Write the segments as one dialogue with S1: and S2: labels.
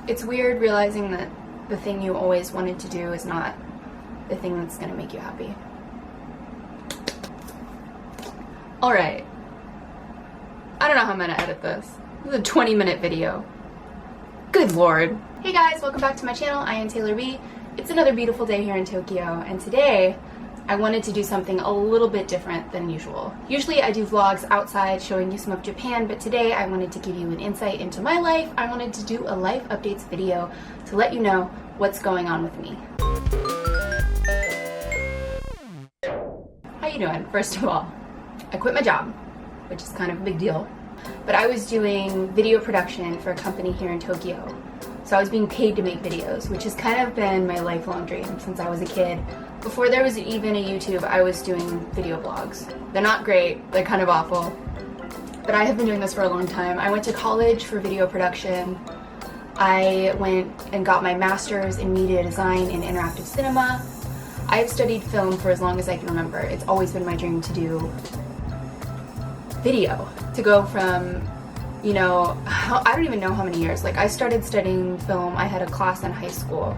S1: It's weird realizing that the thing you always wanted to do is not the thing that's gonna make you happy. Alright. I don't know how I'm gonna edit this. This is a 20-minute video. Good lord. Hey guys, welcome back to my channel. I am Taylor B. It's another beautiful day here in Tokyo, and today I wanted to do something a little bit different than usual. Usually I do vlogs outside showing you some of Japan, but today I wanted to give you an insight into my life. I wanted to do a life updates video to let you know what's going on with me. How you doing? First of all, I quit my job, which is kind of a big deal. But I was doing video production for a company here in Tokyo. So I was being paid to make videos, which has kind of been my lifelong dream since I was a kid. Before there was even a YouTube, I was doing video blogs. They're not great, they're kind of awful. But I have been doing this for a long time. I went to college for video production. I went and got my master's in media design and interactive cinema. I've studied film for as long as I can remember. It's always been my dream to do video. To go from, you know, I don't even know how many years. Like, I started studying film, I had a class in high school.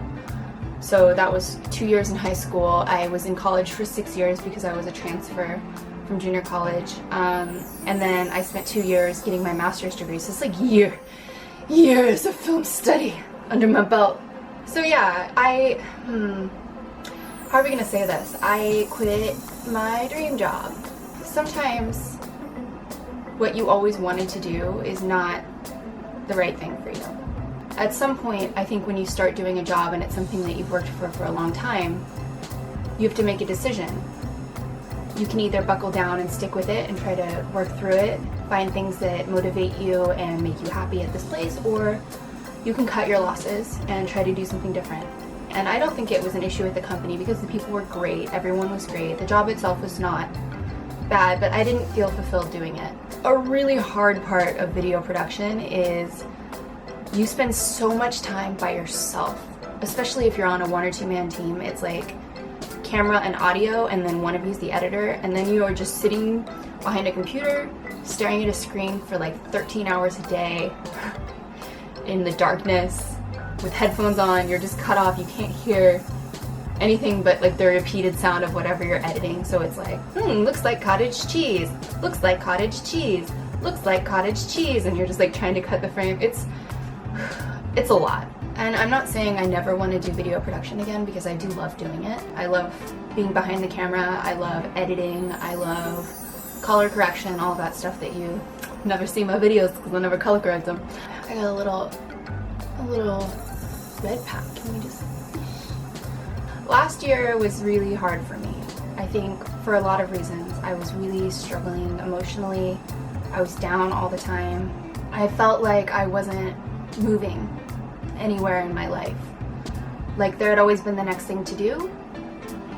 S1: So that was 2 years in high school. I was in college for 6 years because I was a transfer from junior college. And then I spent 2 years getting my master's degree. So it's like years of film study under my belt. So yeah, how are we gonna say this? I quit my dream job. Sometimes what you always wanted to do is not the right thing for you. At some point, I think when you start doing a job and it's something that you've worked for a long time, you have to make a decision. You can either buckle down and stick with it and try to work through it, find things that motivate you and make you happy at this place, or you can cut your losses and try to do something different. And I don't think it was an issue with the company because the people were great, everyone was great, the job itself was not bad, but I didn't feel fulfilled doing it. A really hard part of video production is you spend so much time by yourself, especially if you're on a 1 or 2 man team. It's like camera and audio, and then one of you's the editor, and then you are just sitting behind a computer staring at a screen for like 13 hours a day in the darkness with headphones on. You're just cut off, you can't hear anything but like the repeated sound of whatever you're editing. So it's like, looks like cottage cheese, looks like cottage cheese, looks like cottage cheese, and you're just like trying to cut the frame. It's a lot. And I'm not saying I never want to do video production again, because I do love doing it. I love being behind the camera, I love editing, I love color correction, all that stuff that you never see in my videos because I never color correct them. I got a little red pack. Can we just... Last year was really hard for me. I think for a lot of reasons. I was really struggling emotionally. I was down all the time. I felt like I wasn't moving anywhere in my life. Like there had always been the next thing to do.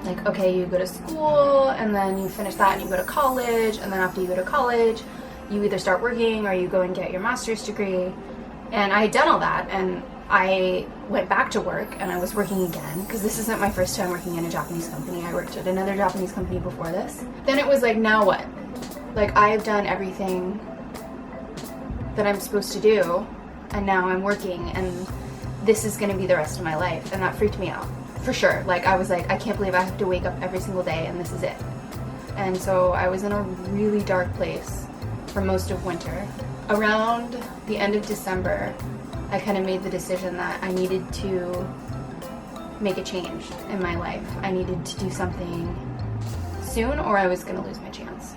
S1: Like, okay, you go to school and then you finish that and you go to college, and then after you go to college, you either start working or you go and get your master's degree. And I had done all that, and I went back to work and I was working again, because this isn't my first time working in a Japanese company. I worked at another Japanese company before this. Then it was like, now what? Like, I've done everything that I'm supposed to do, and now I'm working, and this is gonna be the rest of my life. And that freaked me out, for sure. Like, I was like, I can't believe I have to wake up every single day and this is it. And so I was in a really dark place for most of winter. Around the end of December, I kind of made the decision that I needed to make a change in my life. I needed to do something soon or I was gonna lose my chance.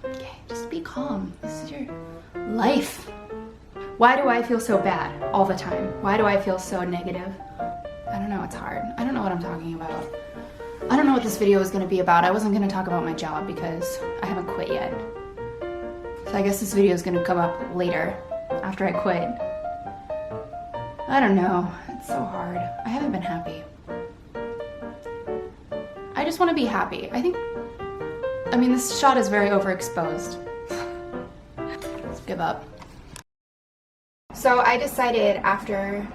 S1: Okay, just be calm. This is your life. Why do I feel so bad all the time? Why do I feel so negative? I don't know, it's hard. I don't know what I'm talking about. I don't know what this video is gonna be about. I wasn't gonna talk about my job because I haven't quit yet. So I guess this video is gonna come up later, after I quit. I don't know, it's so hard. I haven't been happy. I just wanna be happy. I mean, this shot is very overexposed. Let's give up. So I decided after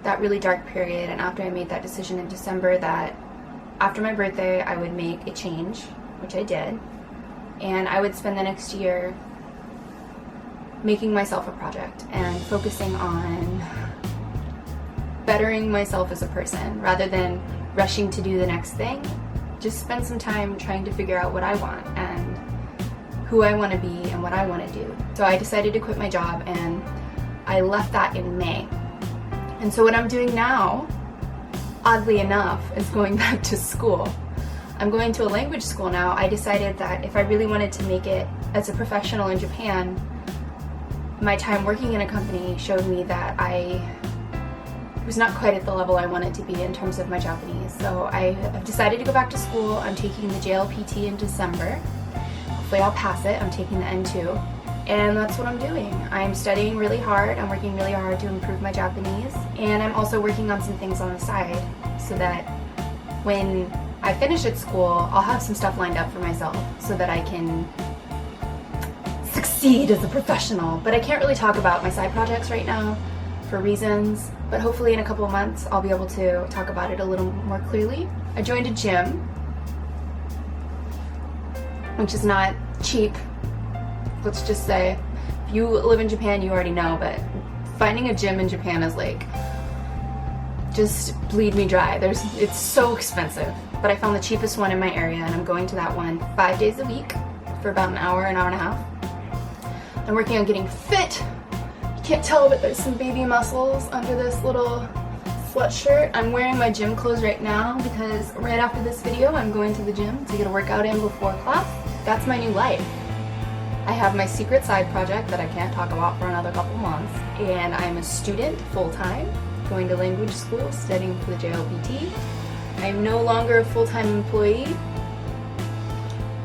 S1: that really dark period, and after I made that decision in December, that after my birthday I would make a change, which I did, and I would spend the next year making myself a project and focusing on bettering myself as a person rather than rushing to do the next thing. Just spend some time trying to figure out what I want and who I want to be and what I want to do. So I decided to quit my job, and I left that in May. And so what I'm doing now, oddly enough, is going back to school. I'm going to a language school now. I decided that if I really wanted to make it as a professional in Japan, my time working in a company showed me that I was not quite at the level I wanted to be in terms of my Japanese. So I have decided to go back to school. I'm taking the JLPT in December. Hopefully I'll pass it. I'm taking the N2. And that's what I'm doing. I'm studying really hard. I'm working really hard to improve my Japanese. And I'm also working on some things on the side so that when I finish at school, I'll have some stuff lined up for myself so that I can succeed as a professional. But I can't really talk about my side projects right now for reasons, but hopefully in a couple of months I'll be able to talk about it a little more clearly. I joined a gym, which is not cheap. Let's just say, if you live in Japan, you already know, but finding a gym in Japan is like, just bleed me dry. It's so expensive. But I found the cheapest one in my area, and I'm going to that one 5 days a week for about an hour and a half. I'm working on getting fit. You can't tell, but there's some baby muscles under this little sweatshirt. I'm wearing my gym clothes right now because right after this video, I'm going to the gym to get a workout in before class. That's my new life. I have my secret side project that I can't talk about for another couple months, and I'm a student full-time, going to language school, studying for the JLPT. I'm no longer a full-time employee,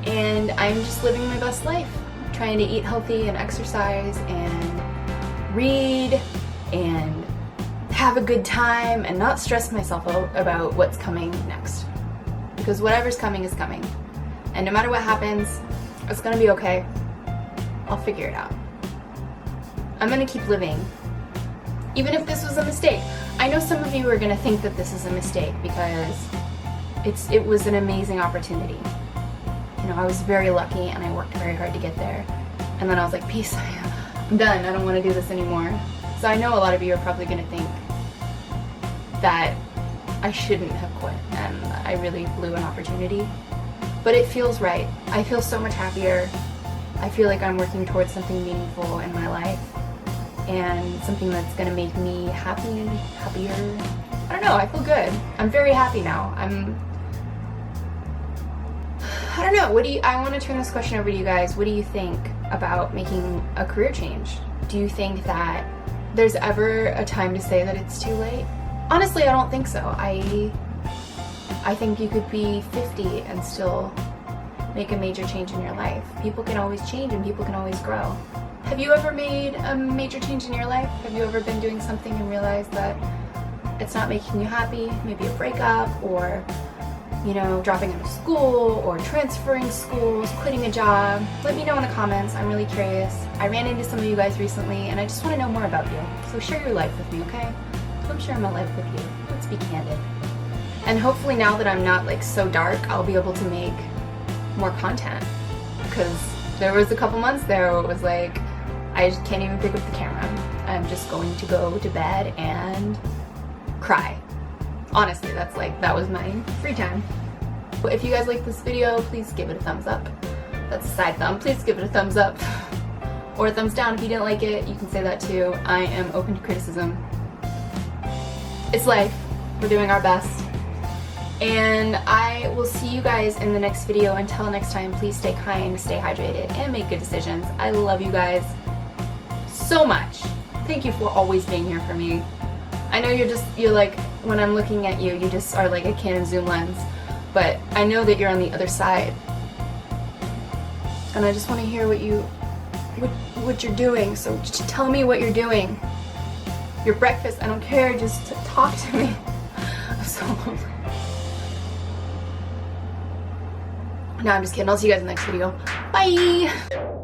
S1: and I'm just living my best life, trying to eat healthy and exercise and read and have a good time and not stress myself out about what's coming next. Because whatever's coming is coming. And no matter what happens, it's gonna be okay. I'll figure it out. I'm gonna keep living. Even if this was a mistake. I know some of you are gonna think that this is a mistake because it was an amazing opportunity. You know, I was very lucky and I worked very hard to get there. And then I was like, peace, I'm done, I don't wanna do this anymore. So I know a lot of you are probably gonna think that I shouldn't have quit and I really blew an opportunity. But it feels right. I feel so much happier. I feel like I'm working towards something meaningful in my life and something that's gonna make me happier. I don't know, I feel good. I'm very happy now. I don't know, I wanna turn this question over to you guys. What do you think about making a career change? Do you think that there's ever a time to say that it's too late? Honestly, I don't think so. I think you could be 50 and still make a major change in your life. People can always change and people can always grow. Have you ever made a major change in your life? Have you ever been doing something and realized that it's not making you happy? Maybe a breakup, or you know, dropping out of school, or transferring schools, quitting a job? Let me know in the comments. I'm really curious. I ran into some of you guys recently and I just want to know more about you. So share your life with me, okay? I'm sharing my life with you. Let's be candid. And hopefully now that I'm not like so dark, I'll be able to make more content, because there was a couple months there where it was like I just can't even pick up the camera. I'm just going to go to bed and cry. Honestly, that was my free time. But if you guys like this video, please give it a thumbs up. That's a side thumb. Please give it a thumbs up or a thumbs down if you didn't like it. You can say that too. I am open to criticism. It's life. We're doing our best. And I will see you guys in the next video. Until next time, please stay kind, stay hydrated, and make good decisions. I love you guys so much. Thank you for always being here for me. I know you're like, when I'm looking at you, you just are like a Canon zoom lens, but I know that you're on the other side. And I just want to hear what you're doing, so just tell me what you're doing. Your breakfast, I don't care, just talk to me. I'm so lonely. No, I'm just kidding. I'll see you guys in the next video. Bye!